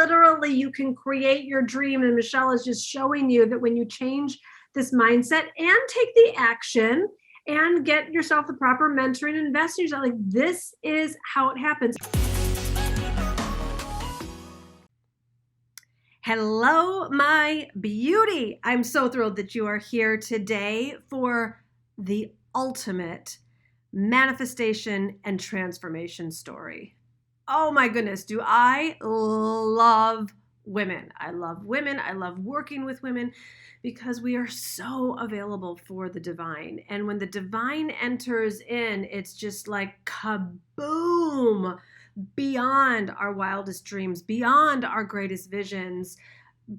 literally, you can create your dream. And Michelle is just showing you that when you change this mindset and take the action and get yourself the proper mentoring and invest in yourself, like this is how it happens. Hello, my beauty. I'm so thrilled that you are here today for the ultimate manifestation and transformation story. Oh my goodness, do I love women. I love women. I love working with women because we are so available for the divine. And when the divine enters in, it's just like kaboom, beyond our wildest dreams, beyond our greatest visions,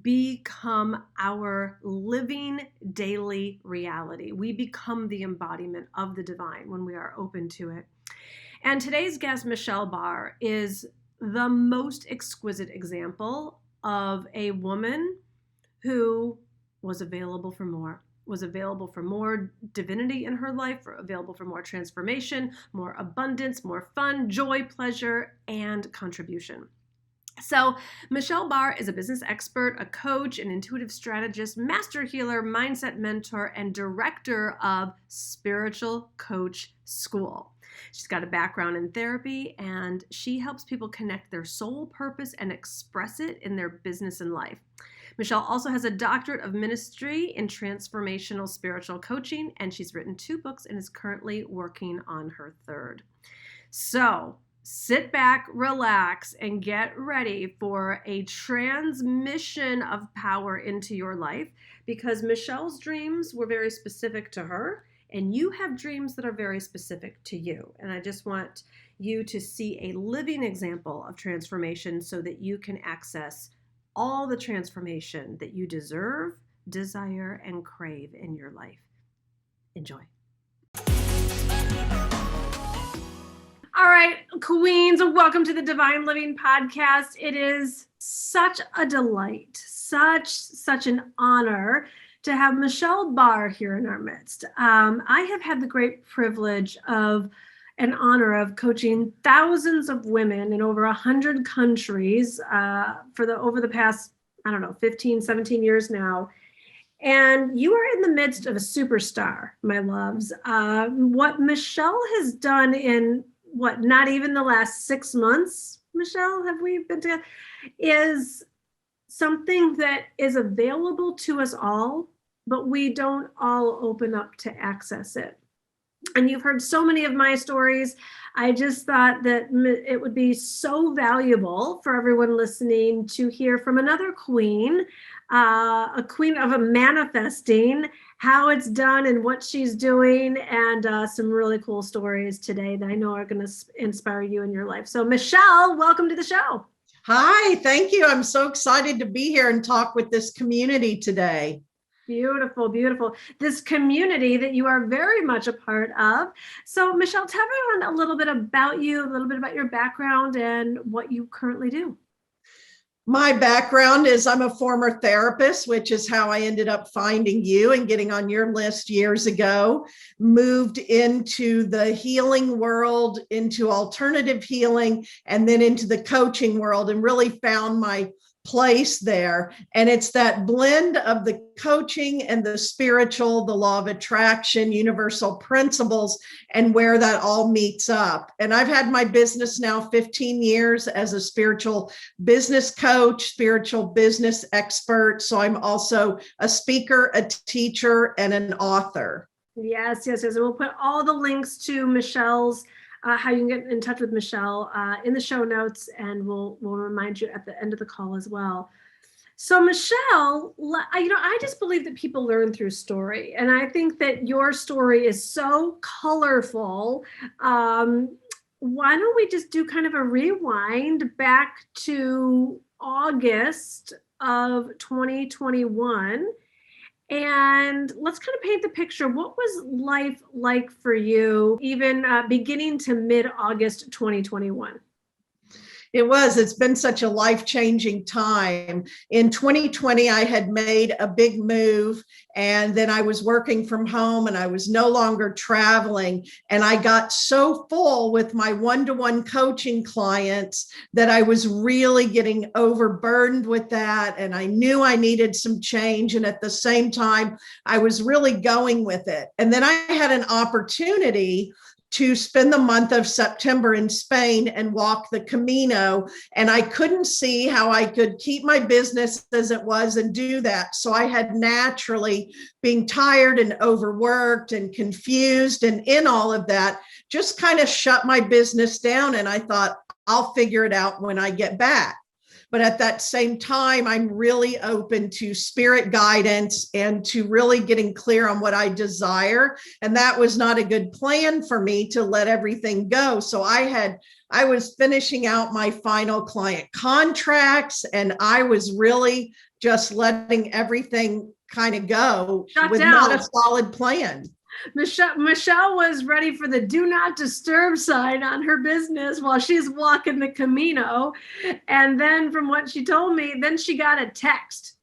become our living daily reality. We become the embodiment of the divine when we are open to it. And today's guest, Michelle Barr, is the most exquisite example of a woman who was available for more, was available for more divinity in her life, available for more transformation, more abundance, more fun, joy, pleasure, and contribution. So Michelle Barr is a business expert, a coach, an intuitive strategist, master healer, mindset mentor, and director of Spiritual Coach School. She's got a background in therapy, and she helps people connect their soul purpose and express it in their business and life. Michelle also has a doctorate of ministry in transformational spiritual coaching, and she's written 2 books and is currently working on her 3rd. So sit back, relax, and get ready for a transmission of power into your life, because Michelle's dreams were very specific to her, and you have dreams that are very specific to you. And I just want you to see a living example of transformation so that you can access all the transformation that you deserve, desire, and crave in your life. Enjoy. All right, queens, welcome to the Divine Living Podcast. It is such a delight, such an honor to have Michelle Barr here in our midst. I have had the great privilege of an honor of coaching thousands of women in over 100 countries over the past, 15, 17 years now. And you are in the midst of a superstar, my loves. What Michelle has done in not even the last 6 months, Michelle, have we been together, is something that is available to us all, but we don't all open up to access it. And you've heard so many of my stories. I just thought that it would be so valuable for everyone listening to hear from another queen, a queen of a manifesting, how it's done and what she's doing, and some really cool stories today that I know are going to inspire you in your life. So Michelle, welcome to the show. Hi, thank you. I'm so excited to be here and talk with this community today. Beautiful, beautiful. This community that you are very much a part of. So Michelle, tell everyone a little bit about you, a little bit about your background and what you currently do. My background is I'm a former therapist, which is how I ended up finding you and getting on your list years ago. Moved into the healing world, into alternative healing, and then into the coaching world, and really found my place there. And it's that blend of the coaching and the spiritual, the law of attraction, universal principles, and where that all meets up. And I've had my business now 15 years as a spiritual business coach, spiritual business expert. So I'm also a speaker, a teacher, and an author. Yes. And we'll put all the links to Michelle's how you can get in touch with Michelle in the show notes, and we'll remind you at the end of the call as well. So Michelle, I just believe that people learn through story, and I think that your story is so colorful. Why don't we just do kind of a rewind back to August of 2021? And let's kind of paint the picture. What was life like for you, even beginning to mid-August 2021? It was. It's been such a life-changing time. In 2020, I had made a big move, and then I was working from home and I was no longer traveling. And I got so full with my one-to-one coaching clients that I was really getting overburdened with that. And I knew I needed some change. And at the same time, I was really going with it. And then I had an opportunity to spend the month of September in Spain and walk the Camino. And I couldn't see how I could keep my business as it was and do that. So I had naturally, being tired and overworked and confused and in all of that, just kind of shut my business down. And I thought, I'll figure it out when I get back. But at that same time, I'm really open to spirit guidance and to really getting clear on what I desire. And that was not a good plan for me to let everything go. So I was finishing out my final client contracts, and I was really just letting everything kind of go with not a solid plan. Michelle was ready for the do not disturb sign on her business while she's walking the Camino. And then from what she told me, then she got a text.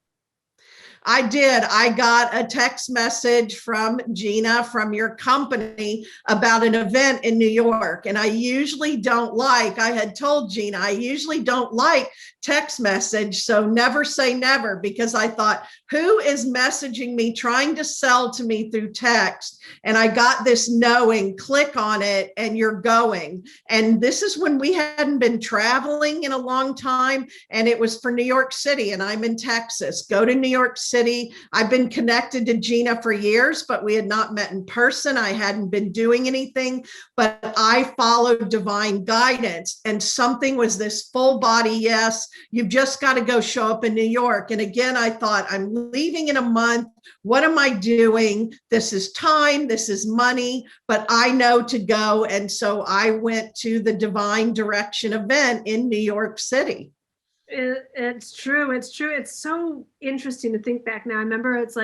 I did. I got a text message from Gina from your company about an event in New York. And I usually don't like, I had told Gina, I usually don't like text message. So never say never, because I thought, who is messaging me, trying to sell to me through text? And I got this knowing, click on it and you're going. And this is when we hadn't been traveling in a long time. And it was for New York City, and I'm in Texas. Go to New York City. I've been connected to Gina for years, but we had not met in person. I hadn't been doing anything, but I followed divine guidance, and something was this full body yes. You've just got to go show up in New York. And again, I thought, I'm leaving in a month. What am I doing? This is time, this is money, but I know to go. And so I went to the Divine Direction event in New York City. It's true. It's true. It's so interesting to think back now. I remember it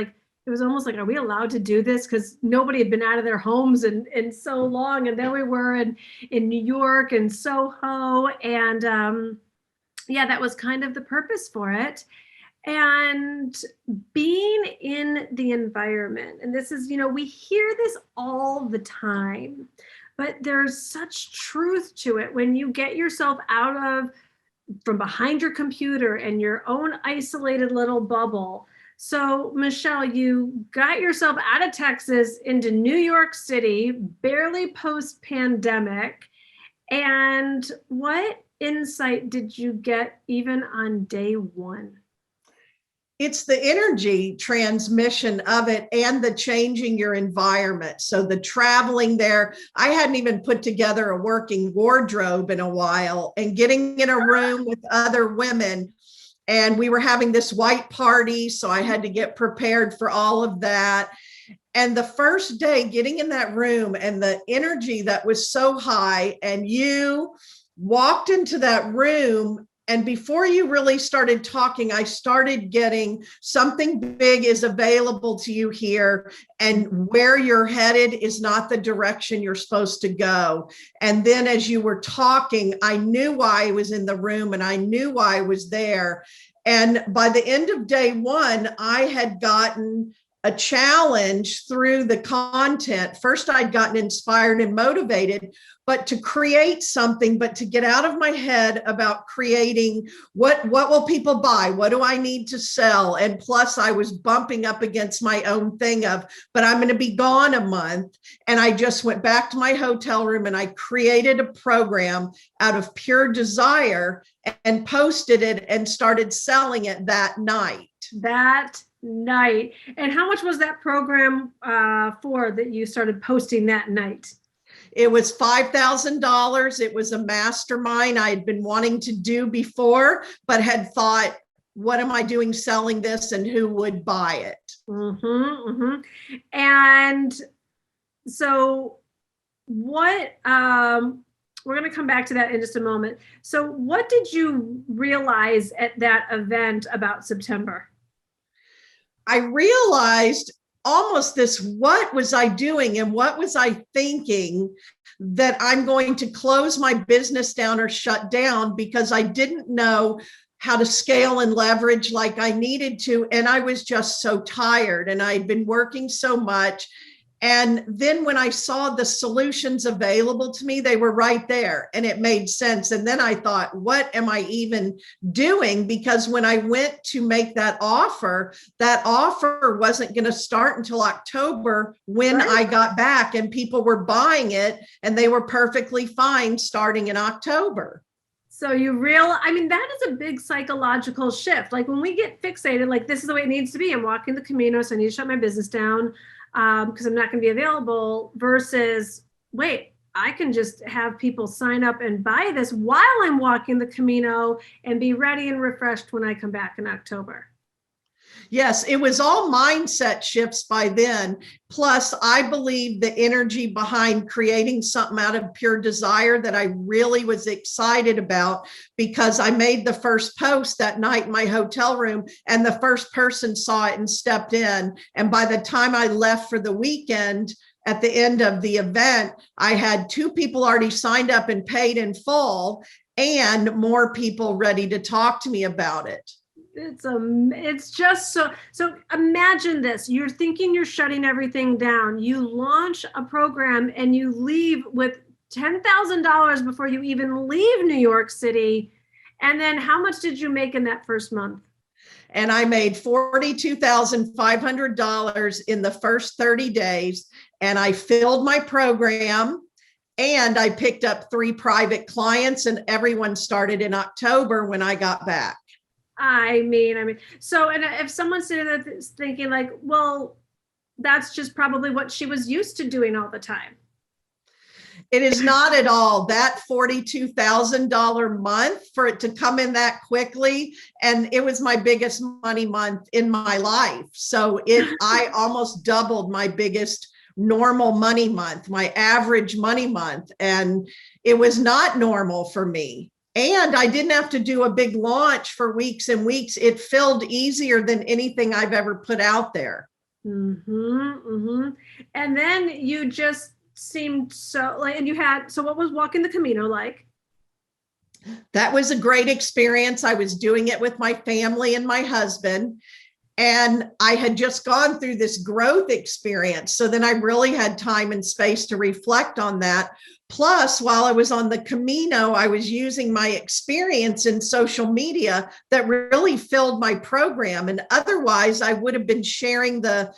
was almost like, are we allowed to do this? Because nobody had been out of their homes in so long. And there we were in New York and Soho. And yeah, that was kind of the purpose for it. And being in the environment, and this is, we hear this all the time, but there's such truth to it when you get yourself from behind your computer and your own isolated little bubble. So Michelle, you got yourself out of Texas into New York City, barely post-pandemic. And what insight did you get even on day one? It's the energy transmission of it and the changing your environment. So the traveling there, I hadn't even put together a working wardrobe in a while, and getting in a room with other women, and we were having this white party. So I had to get prepared for all of that. And the first day getting in that room and the energy that was so high, and you walked into that room, and before you really started talking, I started getting something big is available to you here, and where you're headed is not the direction you're supposed to go. And then as you were talking, I knew why I was in the room, and I knew why I was there. And by the end of day one, I had gotten a challenge through the content. First, I'd gotten inspired and motivated, but to create something, but to get out of my head about creating what will people buy? What do I need to sell? And plus I was bumping up against my own thing of, but I'm going to be gone a month. And I just went back to my hotel room and I created a program out of pure desire and posted it and started selling it that night. And how much was that program for that you started posting that night? It was $5,000. It was a mastermind I had been wanting to do before, but had thought, what am I doing selling this, and who would buy it? And so what, we're going to come back to that in just a moment. So what did you realize at that event about September? I realized almost this, what was I doing and what was I thinking that I'm going to close my business down or shut down because I didn't know how to scale and leverage like I needed to. And I was just so tired and I'd been working so much. And then when I saw the solutions available to me, they were right there and it made sense. And then I thought, what am I even doing? Because when I went to make that offer wasn't going to start until October when I got back, and people were buying it and they were perfectly fine starting in October. So that is a big psychological shift. Like when we get fixated, like this is the way it needs to be. I'm walking the Camino, so I need to shut my business down because I'm not going to be available, versus, wait, I can just have people sign up and buy this while I'm walking the Camino and be ready and refreshed when I come back in October. Yes, it was all mindset shifts by then. Plus, I believe the energy behind creating something out of pure desire that I really was excited about, because I made the first post that night in my hotel room and the first person saw it and stepped in. And by the time I left for the weekend, at the end of the event, I had 2 people already signed up and paid in full, and more people ready to talk to me about it. It's just so imagine this. You're thinking you're shutting everything down. You launch a program and you leave with $10,000 before you even leave New York City. And then how much did you make in that first month? And I made $42,500 in the first 30 days. And I filled my program and I picked up 3 private clients, and everyone started in October when I got back. So, and if someone's sitting there thinking like, well, that's just probably what she was used to doing all the time. It is not at all. That $42,000 month, for it to come in that quickly, and it was my biggest money month in my life. So I almost doubled my biggest normal money month, my average money month. And it was not normal for me. And I didn't have to do a big launch for weeks and weeks. It filled easier than anything I've ever put out there. And then you just seemed so like, and so what was walking the Camino like? That was a great experience. I was doing it with my family and my husband. And I had just gone through this growth experience. So then I really had time and space to reflect on that. Plus, while I was on the Camino, I was using my experience in social media that really filled my program. And otherwise, I would have been sharing the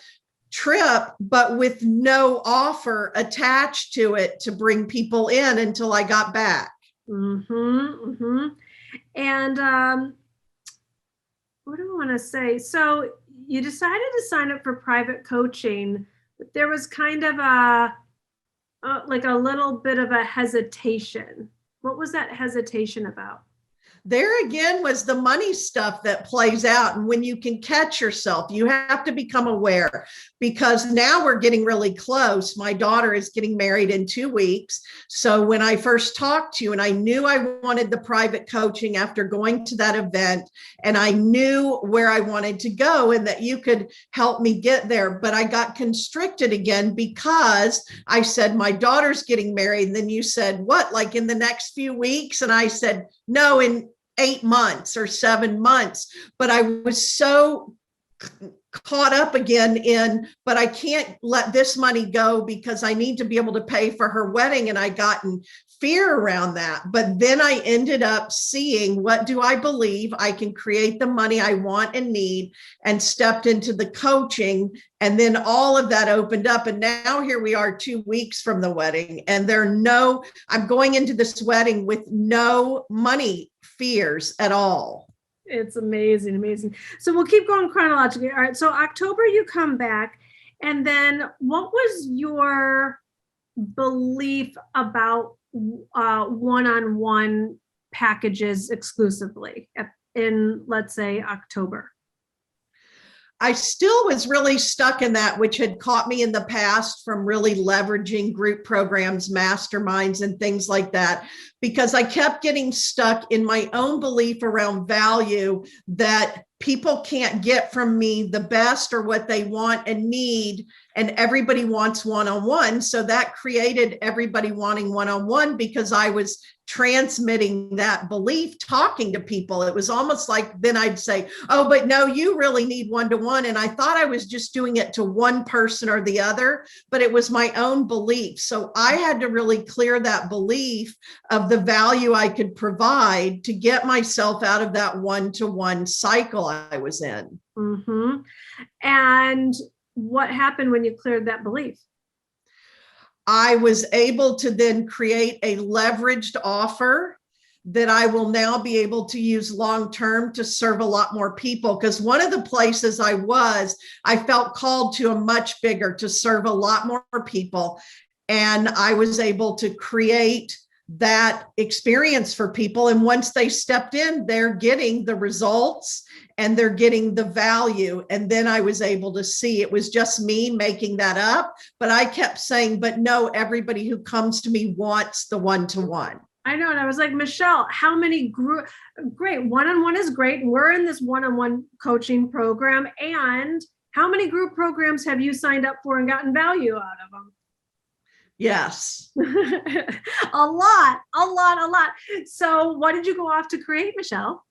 trip, but with no offer attached to it to bring people in until I got back. And what do I want to say? So you decided to sign up for private coaching, but there was kind of like a little bit of a hesitation. What was that hesitation about? There again was the money stuff that plays out. And when you can catch yourself, you have to become aware, because now we're getting really close. My daughter is getting married in 2 weeks. So when I first talked to you, and I knew I wanted the private coaching after going to that event, and I knew where I wanted to go and that you could help me get there, but I got constricted again because I said, my daughter's getting married. And then you said, what, like in the next few weeks? And I said, no, in 8 months or 7 months. But I was so caught up again but I can't let this money go because I need to be able to pay for her wedding. And I got in fear around that. But then I ended up seeing, what do I believe? I can create the money I want and need, and stepped into the coaching. And then all of that opened up. And now here we are 2 weeks from the wedding. And I'm going into this wedding with no money fears at all. It's amazing. So we'll keep going chronologically. All right. So October, you come back. And then what was your belief about one-on-one packages exclusively in, let's say, October? I still was really stuck in that, which had caught me in the past from really leveraging group programs, masterminds, and things like that, because I kept getting stuck in my own belief around value that people can't get from me the best or what they want and need, and everybody wants one-on-one. So that created everybody wanting one-on-one because I was transmitting that belief, talking to people. It was almost like then I'd say, oh, but no, you really need one-to-one. And I thought I was just doing it to one person or the other, but it was my own belief. So I had to really clear that belief of the value I could provide to get myself out of that one-to-one cycle I was in. Mm-hmm. And what happened when you cleared that belief? I was able to then create a leveraged offer that I will now be able to use long-term to serve a lot more people. Because one of the places I felt called to a much bigger, to serve a lot more people. And I was able to create that experience for people. And once they stepped in, they're getting the results and they're getting the value. And then I was able to see it was just me making that up. But I kept saying, but no, everybody who comes to me wants the one-to-one. I know. And I was like, Michelle, how many great one-on-one is great. We're in this one-on-one coaching program. And how many group programs have you signed up for and gotten value out of them? Yes. A lot. So what did you go off to create, Michelle?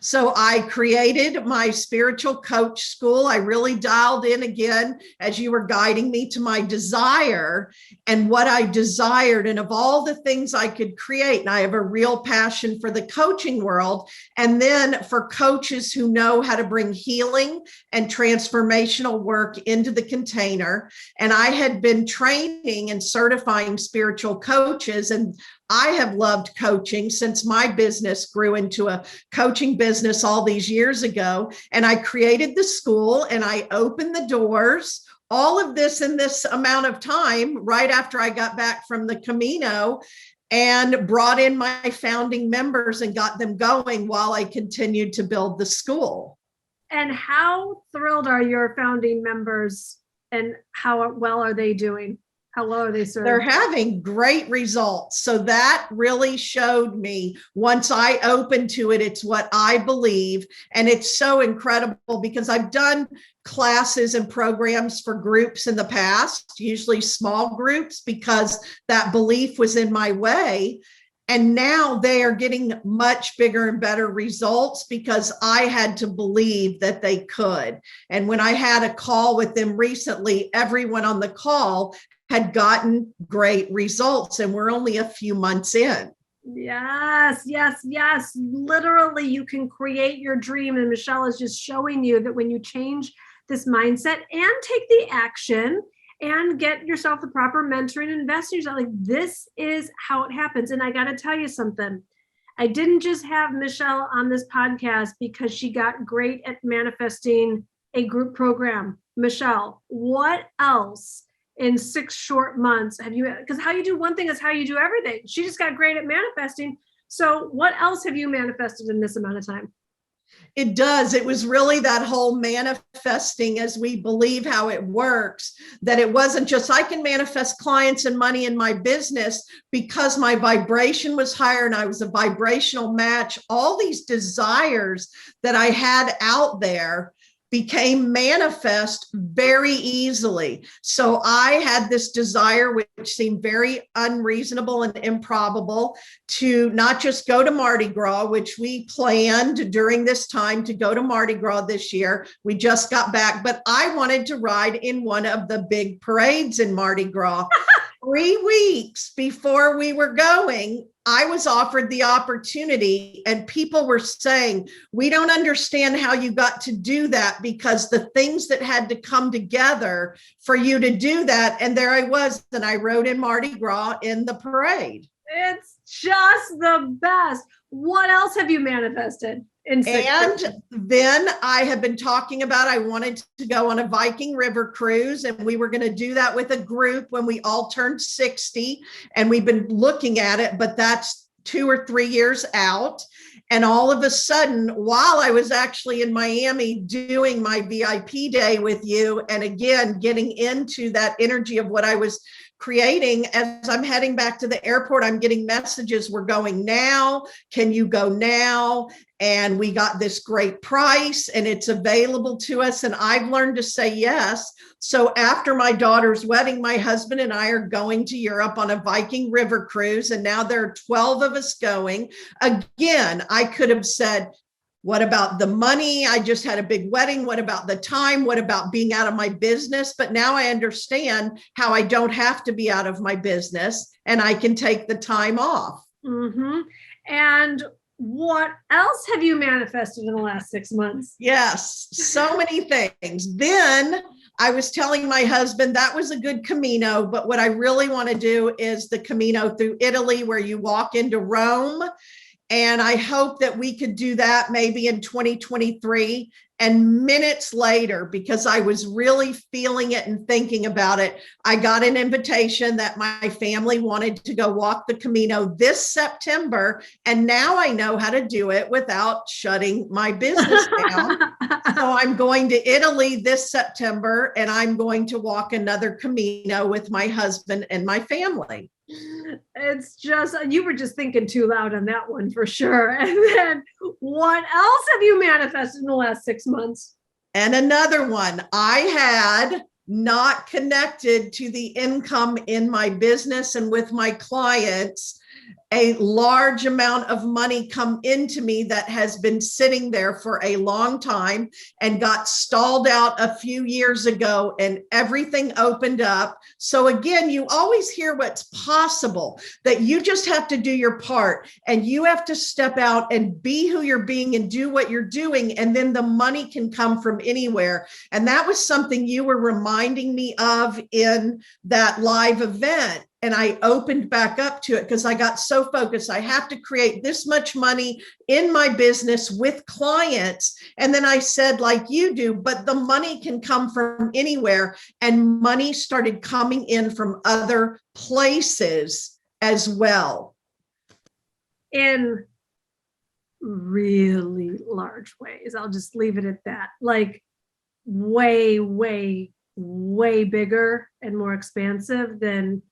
So I created my spiritual coach school. I really dialed in again as you were guiding me to my desire and what I desired, and of all the things I could create. And I have a real passion for the coaching world. And then for coaches who know how to bring healing and transformational work into the container. And I had been training and certifying spiritual coaches, and I have loved coaching since my business grew into a coaching business all these years ago. And I created the school and I opened the doors, all of this in this amount of time, right after I got back from the Camino, and brought in my founding members and got them going while I continued to build the school. And how thrilled are your founding members, and how well are they doing? How well are they serving? They're having great results. So that really showed me once I opened to it, it's what I believe. And it's so incredible because I've done classes and programs for groups in the past, usually small groups, because that belief was in my way. And now they are getting much bigger and better results because I had to believe that they could. And when I had a call with them recently, everyone on the call had gotten great results, and we're only a few months in. Yes. Literally, you can create your dream. And Michelle is just showing you that when you change this mindset and take the action and get yourself the proper mentoring and investors, like, this is how it happens. And I got to tell you something. I didn't just have Michelle on this podcast because she got great at manifesting a group program. Michelle, what else in 6 short months have you, because how you do one thing is how you do everything. She just got great at manifesting. So what else have you manifested in this amount of time? It does. It was really that whole manifesting as we believe how it works, that it wasn't just I can manifest clients and money in my business because my vibration was higher and I was a vibrational match. All these desires that I had out there became manifest very easily. So I had this desire, which seemed very unreasonable and improbable, to not just go to Mardi Gras, which we planned during this time to go to Mardi Gras this year. We just got back, but I wanted to ride in one of the big parades in Mardi Gras. 3 weeks before we were going, I was offered the opportunity, and people were saying, we don't understand how you got to do that because the things that had to come together for you to do that. And there I was, and I rode in Mardi Gras in the parade. It's just the best. What else have you manifested? And then I have been talking about, I wanted to go on a Viking River cruise, and we were going to do that with a group when we all turned 60. And we've been looking at it, but that's 2 or 3 years out. And all of a sudden, while I was actually in Miami doing my VIP day with you, and again, getting into that energy of what I was creating, as I'm heading back to the airport, I'm getting messages, we're going now, can you go now? And we got this great price and it's available to us. And I've learned to say yes. So after my daughter's wedding, my husband and I are going to Europe on a Viking river cruise. And now there are 12 of us going. Again, I could have said, what about the money? I just had a big wedding. What about the time? What about being out of my business? But now I understand how I don't have to be out of my business and I can take the time off. Mm-hmm. And what else have you manifested in the last 6 months? Yes, so many things. Then I was telling my husband that was a good Camino, but what I really want to do is the Camino through Italy, where you walk into Rome. And I hope that we could do that maybe in 2023. And minutes later, because I was really feeling it and thinking about it, I got an invitation that my family wanted to go walk the Camino this September. And now I know how to do it without shutting my business down. So I'm going to Italy this September, and I'm going to walk another Camino with my husband and my family. It's just, you were just thinking too loud on that one for sure. And then what else have you manifested in the last 6 months? And another one, I had not connected to the income in my business and with my clients, a large amount of money come into me that has been sitting there for a long time and got stalled out a few years ago, and everything opened up. So again, you always hear what's possible, that you just have to do your part and you have to step out and be who you're being and do what you're doing. And then the money can come from anywhere. And that was something you were reminding me of in that live event. And I opened back up to it because I got so focused. I have to create this much money in my business with clients. And then I said, like you do, but the money can come from anywhere. And money started coming in from other places as well. In really large ways. I'll just leave it at that. Like way, way, way bigger and more expansive than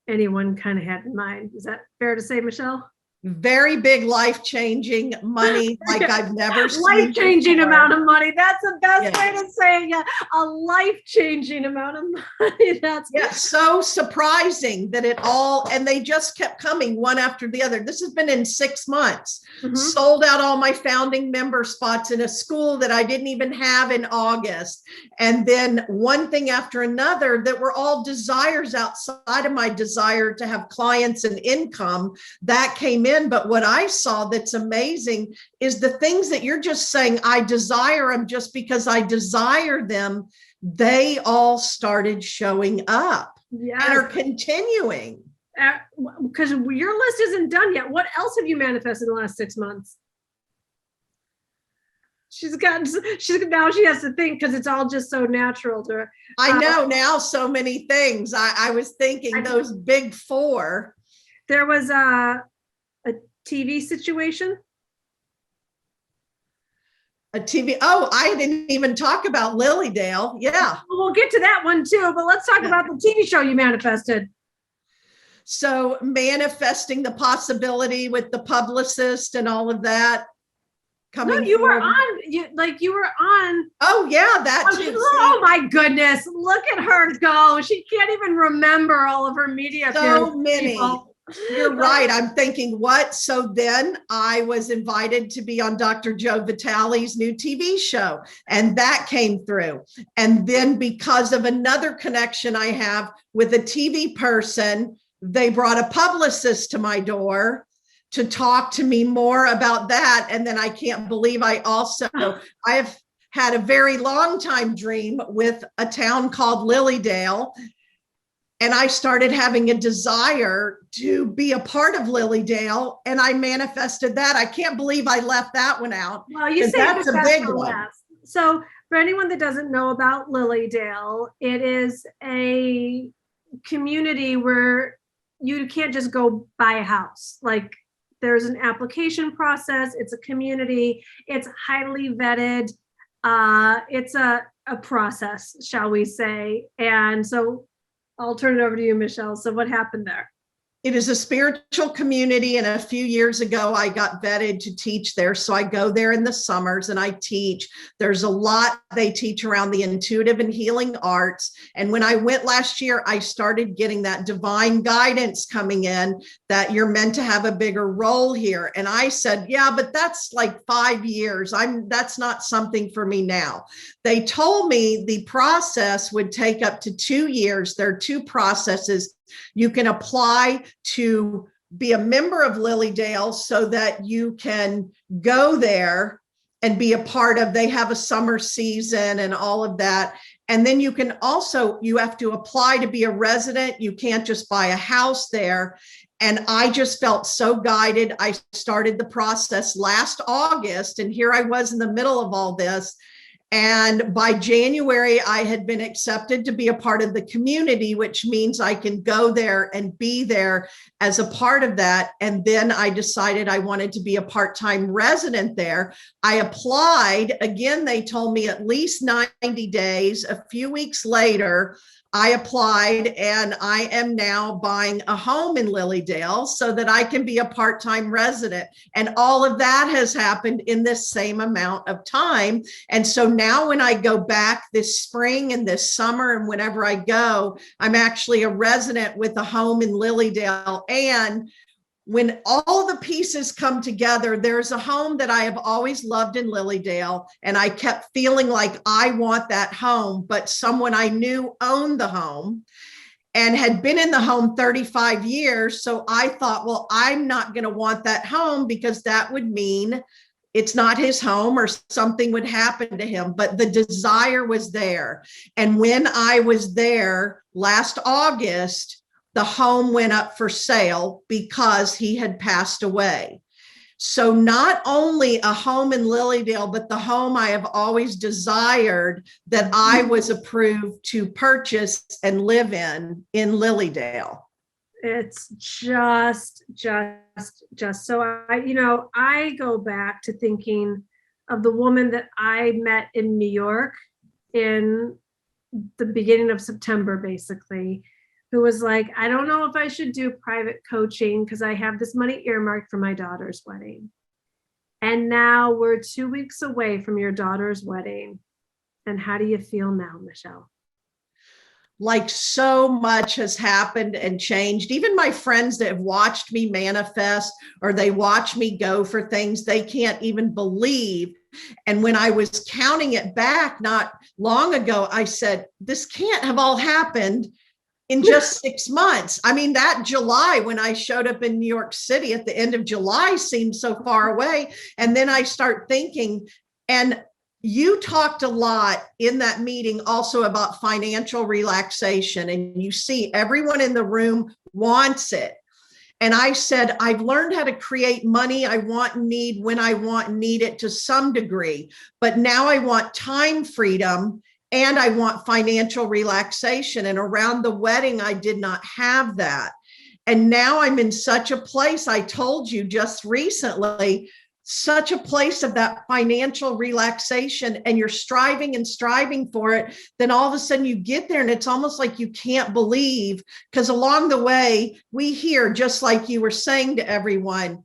anyone kind of had in mind. Is that fair to say, Michelle? Very big, life-changing money like I've never seen. Life-changing amount of money. That's the best Yes. way to say it. Yeah, a life-changing amount of money. That's so surprising that it all, and they just kept coming one after the other. This has been in 6 months. Sold out all my founding member spots in a school that I didn't even have in August. And then one thing after another that were all desires outside of my desire to have clients and income that came in. But what I saw that's amazing is the things that you're just saying, I desire them just because I desire them. They all started showing up. Yes. And are continuing. Because your list isn't done yet. What else have you manifested in the last 6 months? Now she has to think because it's all just so natural to her. I know now so many things. I was thinking those big four. There was a TV situation. A TV. Oh, I didn't even talk about Lilydale. Yeah. We'll get to that one too, but let's talk about the TV show you manifested. So manifesting the possibility with the publicist and all of that. No, you were on. You were on. Oh yeah, that too. Oh my goodness! Look at her go. She can't even remember all of her media. So many. People. You're right. I'm thinking what? So then I was invited to be on Dr. Joe Vitale's new TV show, and that came through. And then because of another connection I have with a TV person, they brought a publicist to my door to talk to me more about that. And then I can't believe I have had a very long time dream with a town called Lilydale. And I started having a desire to be a part of Lilydale, and I manifested that. I can't believe I left that one out. Well, you say that's a big one. So for anyone that doesn't know about Lilydale, it is a community where you can't just go buy a house. Like there's an application process. It's a community. It's highly vetted. It's a process, shall we say. And so I'll turn it over to you, Michelle. So what happened there? It is a spiritual community, and a few years ago I got vetted to teach there. So I go there in the summers and I teach. There's a lot they teach around the intuitive and healing arts. And when I went last year, I started getting that divine guidance coming in that you're meant to have a bigger role here. And I said, yeah, but that's like 5 years. That's not something for me now. They told me the process would take up to 2 years. There are 2 processes. You can apply to be a member of Lilydale so that you can go there and be a part of, they have a summer season and all of that. And then you can also, you have to apply to be a resident. You can't just buy a house there. And I just felt so guided. I started the process last August, and here I was in the middle of all this. And by January, I had been accepted to be a part of the community, which means I can go there and be there as a part of that. And then I decided I wanted to be a part-time resident there. I applied. Again, they told me at least 90 days. A few weeks later, I applied, and I am now buying a home in Lilydale so that I can be a part-time resident. And all of that has happened in this same amount of time. And so now when I go back this spring and this summer and whenever I go, I'm actually a resident with a home in Lilydale. And when all the pieces come together, there's a home that I have always loved in Lilydale, and I kept feeling like I want that home, but someone I knew owned the home and had been in the home 35 years. So I thought, well, I'm not going to want that home because that would mean it's not his home or something would happen to him. But the desire was there. And when I was there last August, the home went up for sale because he had passed away. So not only a home in Lilydale, but the home I have always desired that I was approved to purchase and live in Lilydale. It's just so I go back to thinking of the woman that I met in New York in the beginning of September, basically, who was like, I don't know if I should do private coaching because I have this money earmarked for my daughter's wedding. And now we're 2 weeks away from your daughter's wedding. And how do you feel now, Michelle? Like so much has happened and changed. Even my friends that have watched me manifest or they watch me go for things, they can't even believe. And when I was counting it back not long ago, I said, this can't have all happened in just 6 months. I mean, that July when I showed up in New York City at the end of July seemed so far away. And then I start thinking, and you talked a lot in that meeting also about financial relaxation, and you see everyone in the room wants it. And I said, I've learned how to create money I want and need when I want and need it to some degree, but now I want time freedom and I want financial relaxation. And around the wedding, I did not have that. And now I'm in such a place, I told you just recently, such a place of that financial relaxation, and you're striving and striving for it. Then all of a sudden you get there and it's almost like you can't believe, because along the way we hear, just like you were saying to everyone,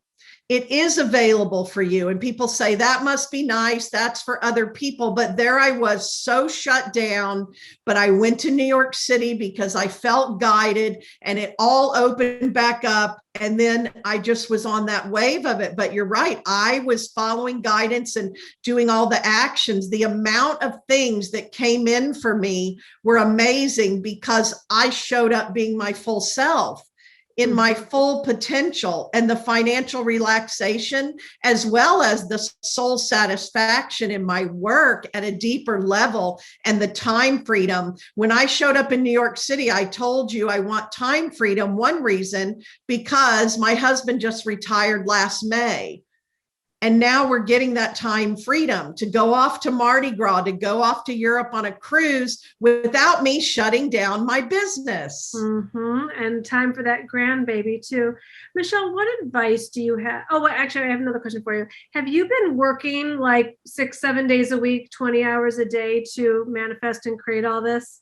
it is available for you. And people say, that must be nice. That's for other people. But there I was, so shut down. But I went to New York City because I felt guided, and it all opened back up. And then I just was on that wave of it. But you're right. I was following guidance and doing all the actions. The amount of things that came in for me were amazing because I showed up being my full self, in my full potential, and the financial relaxation, as well as the soul satisfaction in my work at a deeper level, and the time freedom. When I showed up in New York City, I told you I want time freedom. One reason, because my husband just retired last May. And now we're getting that time freedom to go off to Mardi Gras, to go off to Europe on a cruise without me shutting down my business. Mm-hmm. And time for that grandbaby too. Michelle, what advice do you have? Oh, well, actually, I have another question for you. Have you been working like 6-7 days a week, 20 hours a day to manifest and create all this?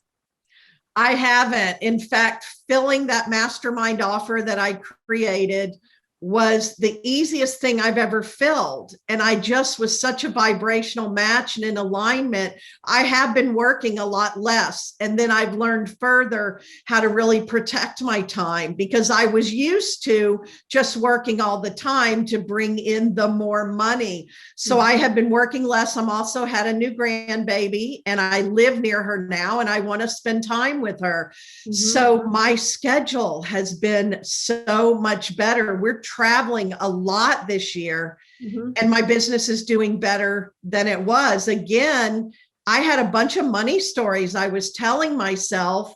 I haven't. In fact, filling that mastermind offer that I created was the easiest thing I've ever filled. And I just was such a vibrational match and in alignment. I have been working a lot less. And then I've learned further how to really protect my time because I was used to just working all the time to bring in the more money. So I have been working less. I'm also had a new grandbaby and I live near her now and I want to spend time with her. So my schedule has been so much better. We're traveling a lot this year and my business is doing better than it was. Again, I had a bunch of money stories I was telling myself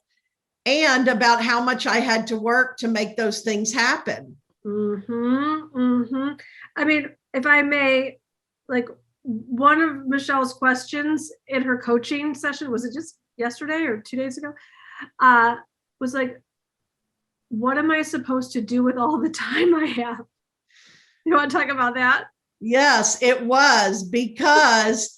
and about how much I had to work to make those things happen. I mean, if I may, like one of Michelle's questions in her coaching session, was it just yesterday or 2 days ago? Was like, what am I supposed to do with all the time I have? You want to talk about that? Yes, it was because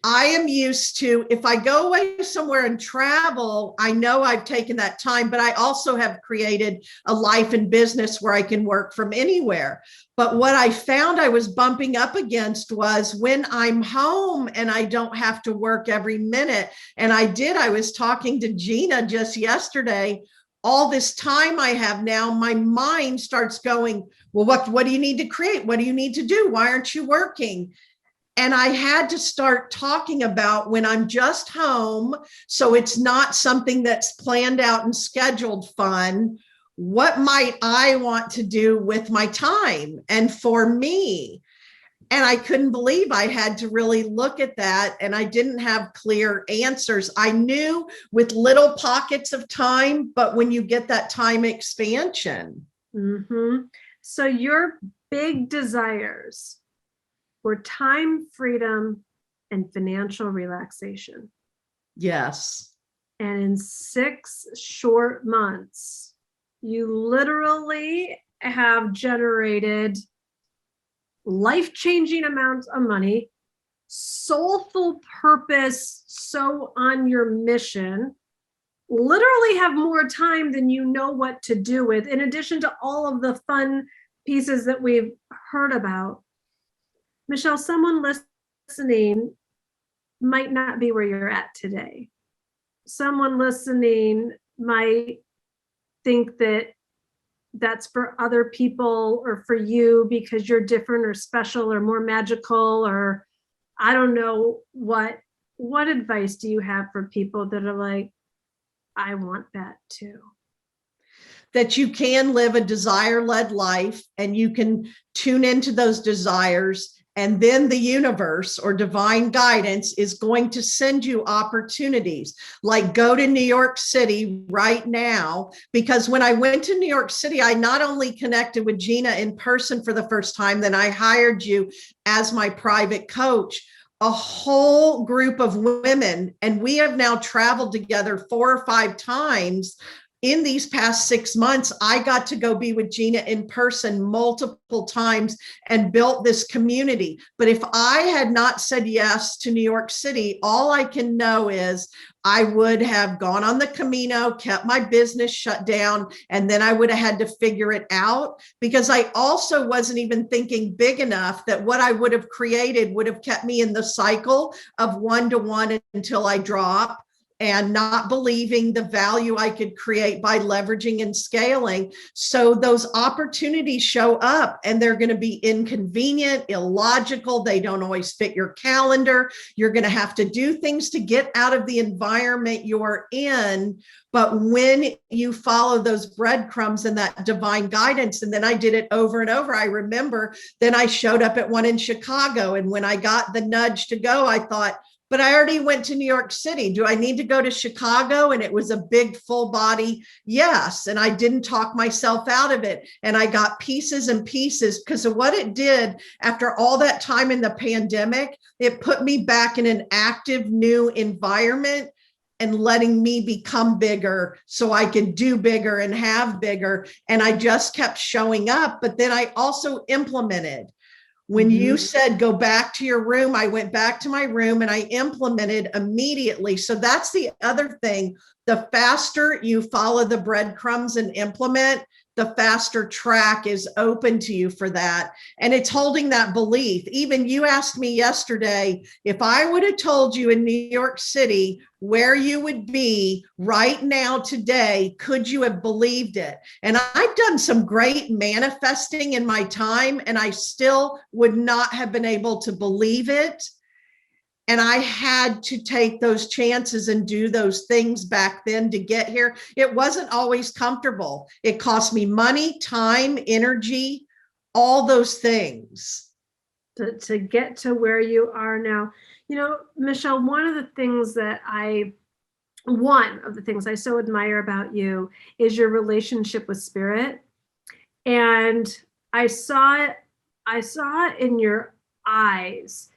I am used to, if I go away somewhere and travel, I know I've taken that time, but I also have created a life and business where I can work from anywhere. But what I found I was bumping up against was when I'm home and I don't have to work every minute. And I was talking to Gina just yesterday. All this time I have now, my mind starts going, well, what do you need to create? What do you need to do? Why aren't you working? And I had to start talking about when I'm just home, so it's not something that's planned out and scheduled fun, what might I want to do with my time and for me? And I couldn't believe I had to really look at that. And I didn't have clear answers. I knew with little pockets of time, but when you get that time expansion. So your big desires were time freedom and financial relaxation. Yes. And in 6 short months, you literally have generated life-changing amounts of money, soulful purpose, so on your mission, literally have more time than you know what to do with, in addition to all of the fun pieces that we've heard about. Michelle, someone listening might not be where you're at today. Someone listening might think that that's for other people or for you because you're different or special or more magical, or I don't know what advice do you have for people that are like, I want that too? That you can live a desire-led life and you can tune into those desires, and then the universe or divine guidance is going to send you opportunities. Like go to New York City right now, because when I went to New York City, I not only connected with Gina in person for the first time, then I hired you as my private coach, a whole group of women, and we have now traveled together 4 or 5 times. In these past 6 months, I got to go be with Gina in person multiple times and built this community. But if I had not said yes to New York City, all I can know is I would have gone on the Camino, kept my business shut down, and then I would have had to figure it out, because I also wasn't even thinking big enough that what I would have created would have kept me in the cycle of one-to-one until I drop, and not believing the value I could create by leveraging and scaling. So those opportunities show up and they're going to be inconvenient, illogical. They don't always fit your calendar. You're going to have to do things to get out of the environment you're in. But when you follow those breadcrumbs and that divine guidance, and then I did it over and over. I remember then I showed up at one in Chicago. And when I got the nudge to go, I thought, but I already went to New York City. Do I need to go to Chicago? And it was a big full body yes. And I didn't talk myself out of it. And I got pieces and pieces because of what it did after all that time in the pandemic. It put me back in an active new environment and letting me become bigger so I could do bigger and have bigger. And I just kept showing up. But then I also implemented. When you said go back to your room, I went back to my room and I implemented immediately. So that's the other thing. The faster you follow the breadcrumbs and implement, the faster track is open to you for that. And it's holding that belief. Even you asked me yesterday, if I would have told you in New York City where you would be right now today, could you have believed it? And I've done some great manifesting in my time, and I still would not have been able to believe it. And I had to take those chances and do those things back then to get here. It wasn't always comfortable. It cost me money, time, energy, all those things. To get to where you are now. You know, Michelle, one of the things I so admire about you is your relationship with spirit. And I saw it in your eyes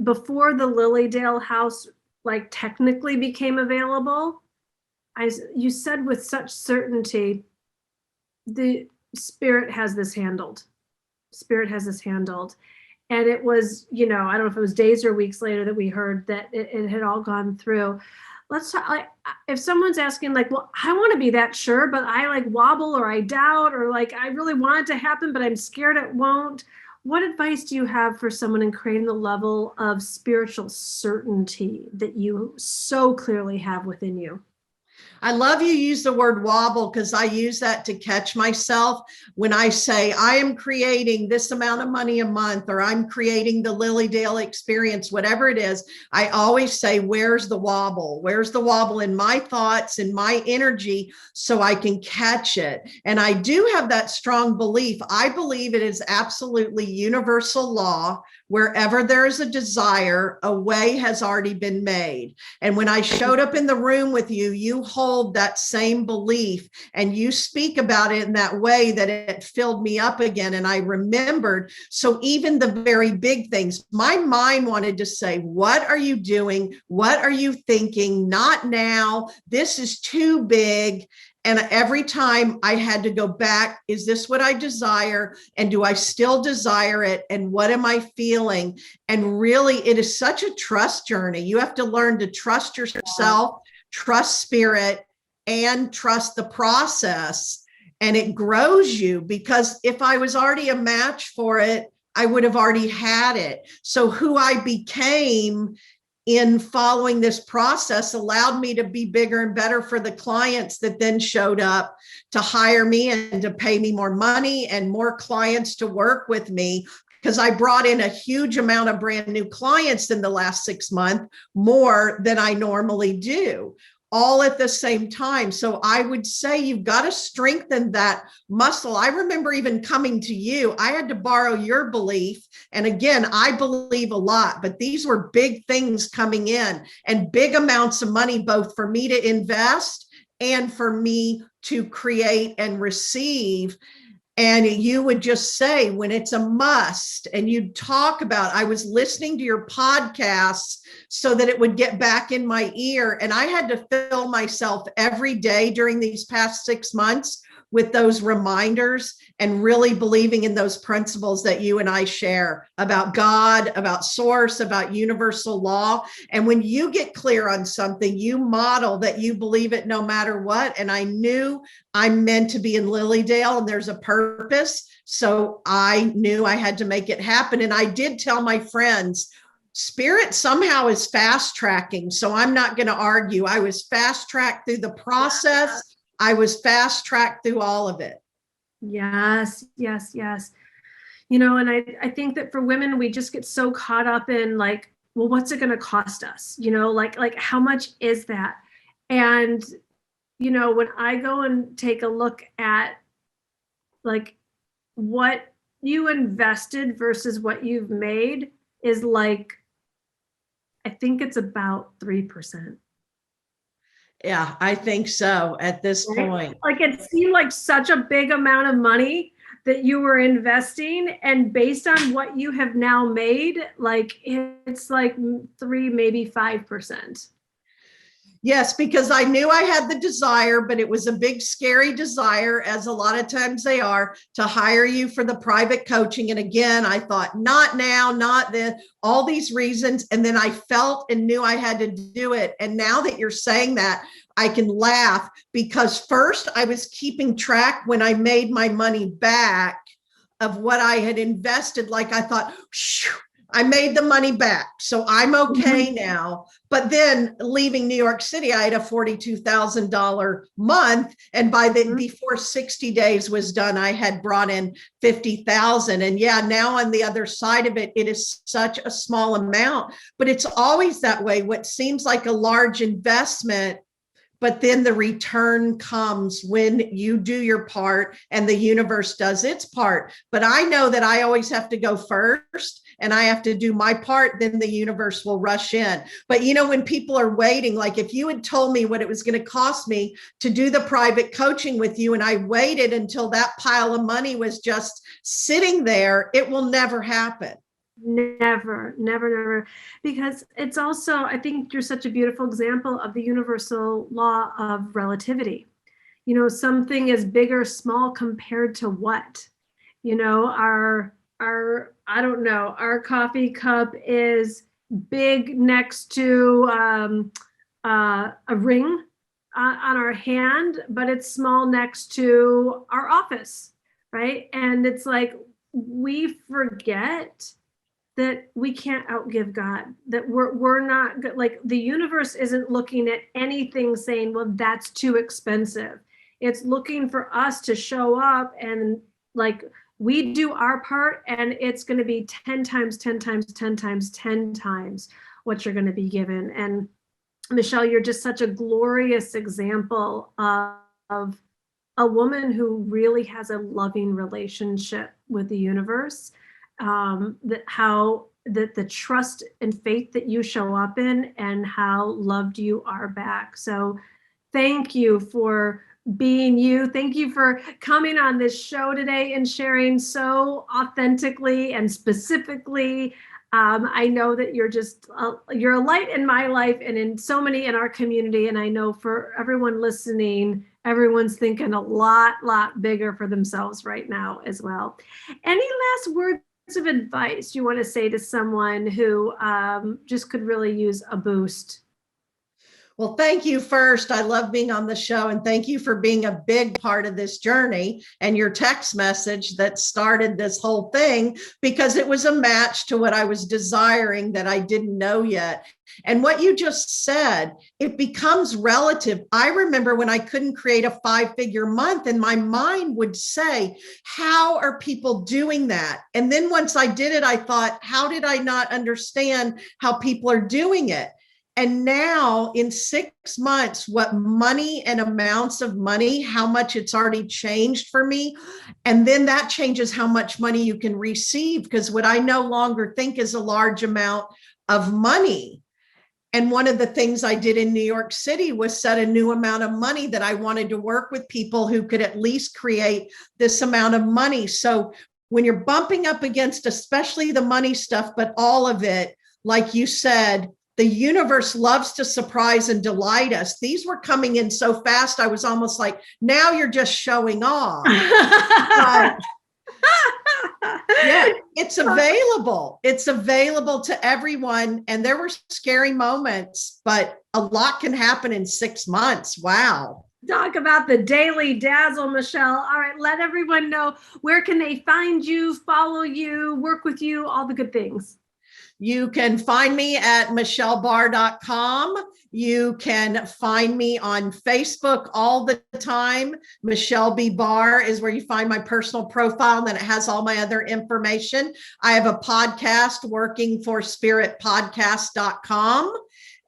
before the Lilydale house like technically became available. You said with such certainty, the spirit has this handled. And it was, I don't know if it was days or weeks later that we heard that it had all gone through. Let's talk, like, if someone's asking like, well, I want to be that sure, but I like wobble or I doubt, or like, I really want it to happen, but I'm scared it won't. What advice do you have for someone in creating the level of spiritual certainty that you so clearly have within you? I love you use the word wobble, because I use that to catch myself when I say I am creating this amount of money a month, or I'm creating the Lilydale experience, whatever it is. I always say, where's the wobble? Where's the wobble in my thoughts and my energy, so I can catch it? And I do have that strong belief. I believe it is absolutely universal law. Wherever there is a desire, a way has already been made. And when I showed up in the room with you, you hold that same belief and you speak about it in that way that it filled me up again. And I remembered. So even the very big things, my mind wanted to say, what are you doing? What are you thinking? Not now. This is too big. And every time I had to go back, is this what I desire? And do I still desire it? And what am I feeling? And really, it is such a trust journey. You have to learn to trust yourself, trust spirit, and trust the process. And it grows you, because if I was already a match for it, I would have already had it. So who I became in following this process allowed me to be bigger and better for the clients that then showed up to hire me and to pay me more money and more clients to work with me, because I brought in a huge amount of brand new clients in the last 6 months, more than I normally do, all at the same time. So I would say you've got to strengthen that muscle. I remember even coming to you, I had to borrow your belief. And again, I believe a lot, but these were big things coming in and big amounts of money, both for me to invest and for me to create and receive. And you would just say when it's a must, and you'd talk about, I was listening to your podcasts so that it would get back in my ear. And I had to fill myself every day during these past 6 months with those reminders and really believing in those principles that you and I share about God, about source, about universal law. And when you get clear on something, you model that you believe it no matter what. And I knew I'm meant to be in Lilydale and there's a purpose. So I knew I had to make it happen. And I did tell my friends, Spirit somehow is fast tracking. So I'm not going to argue. I was fast tracked through the process. I was fast tracked through all of it. Yes. And I think that for women, we just get so caught up in like, well, what's it going to cost us? Like how much is that? And, when I go and take a look at like what you invested versus what you've made is like, I think it's about 3%. Yeah, I think so at this point. Like it seemed like such a big amount of money that you were investing, and based on what you have now made, like it's like 3, maybe 5%. Yes, because I knew I had the desire, but it was a big, scary desire, as a lot of times they are, to hire you for the private coaching. And again, I thought, not now, not then, all these reasons. And then I felt and knew I had to do it. And now that you're saying that, I can laugh, because first I was keeping track when I made my money back of what I had invested. Like I thought, I made the money back, so I'm okay now. But then leaving New York City, I had a $42,000 month. And before 60 days was done, I had brought in 50,000. And yeah, now on the other side of it, it is such a small amount, but it's always that way. What seems like a large investment, but then the return comes when you do your part and the universe does its part. But I know that I always have to go first and I have to do my part, then the universe will rush in. But you know, when people are waiting, like if you had told me what it was going to cost me to do the private coaching with you, and I waited until that pile of money was just sitting there, it will never happen. Never, never, never. Because it's also, I think you're such a beautiful example of the universal law of relativity. You know, something is big or small compared to what? You know, I don't know, our coffee cup is big next to a ring on our hand, but it's small next to our office, right? And it's like, we forget that we can't outgive God, that we're not good. Like the universe isn't looking at anything saying, well, that's too expensive. It's looking for us to show up and like we do our part, and it's going to be 10 times, 10 times, 10 times, 10 times what you're going to be given. And Michelle, you're just such a glorious example of a woman who really has a loving relationship with the universe. That the trust and faith that you show up in, and how loved you are back. So thank you for being you. Thank you for coming on this show today and sharing so authentically and specifically. I know that you're just you're a light in my life and in so many in our community. And I know for everyone listening, everyone's thinking a lot bigger for themselves right now as well. Any last words of advice you want to say to someone who just could really use a boost? Well, thank you first. I love being on the show, and thank you for being a big part of this journey and your text message that started this whole thing, because it was a match to what I was desiring that I didn't know yet. And what you just said, it becomes relative. I remember when I couldn't create a 5-figure month, and my mind would say, how are people doing that? And then once I did it, I thought, how did I not understand how people are doing it? And now in 6 months, what money and amounts of money, how much it's already changed for me. And then that changes how much money you can receive, because what I no longer think is a large amount of money. And one of the things I did in New York City was set a new amount of money, that I wanted to work with people who could at least create this amount of money. So when you're bumping up against, especially the money stuff, but all of it, like you said, the universe loves to surprise and delight us. These were coming in so fast, I was almost like, now you're just showing off. But, yeah, it's available. It's available to everyone. And there were scary moments, but a lot can happen in 6 months. Wow. Talk about the daily dazzle, Michelle. All right, let everyone know, where can they find you, follow you, work with you, all the good things. You can find me at michellebarr.com. You can find me on Facebook all the time. Michelle B. Barr is where you find my personal profile, and then it has all my other information. I have a podcast, workingforspiritpodcast.com,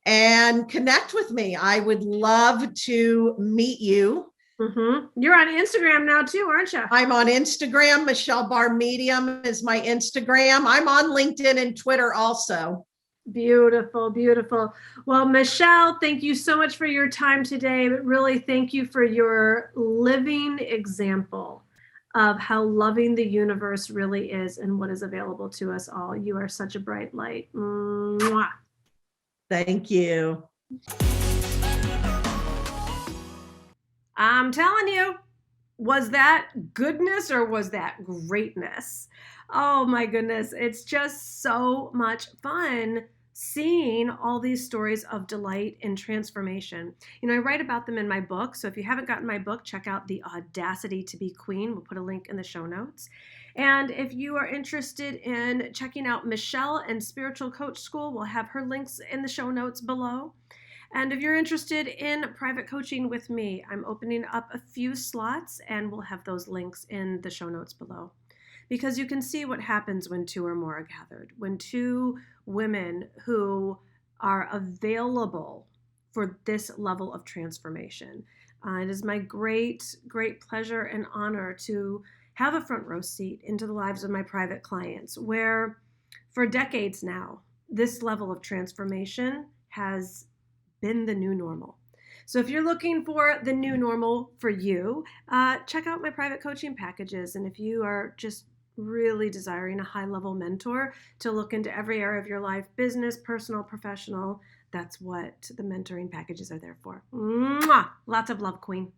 and connect with me. I would love to meet you. You're on Instagram now too, aren't you? I'm on Instagram. Michelle Barr Medium is my Instagram. I'm on LinkedIn and Twitter also. Beautiful, beautiful. Well, Michelle, thank you so much for your time today. But really, thank you for your living example of how loving the universe really is and what is available to us all. You are such a bright light. Mwah. Thank you. I'm telling you, was that goodness or was that greatness? Oh my goodness. It's just so much fun seeing all these stories of delight and transformation. I write about them in my book. So if you haven't gotten my book, check out The Audacity to Be Queen. We'll put a link in the show notes. And if you are interested in checking out Michelle and Spiritual Coach School, we'll have her links in the show notes below. And if you're interested in private coaching with me, I'm opening up a few slots and we'll have those links in the show notes below. Because you can see what happens when two or more are gathered, when two women who are available for this level of transformation. It is my great, great pleasure and honor to have a front row seat into the lives of my private clients, where for decades now, this level of transformation has been the new normal. So if you're looking for the new normal for you, check out my private coaching packages. And if you are just really desiring a high-level mentor to look into every area of your life, business, personal, professional, that's what the mentoring packages are there for. Mwah! Lots of love, Queen.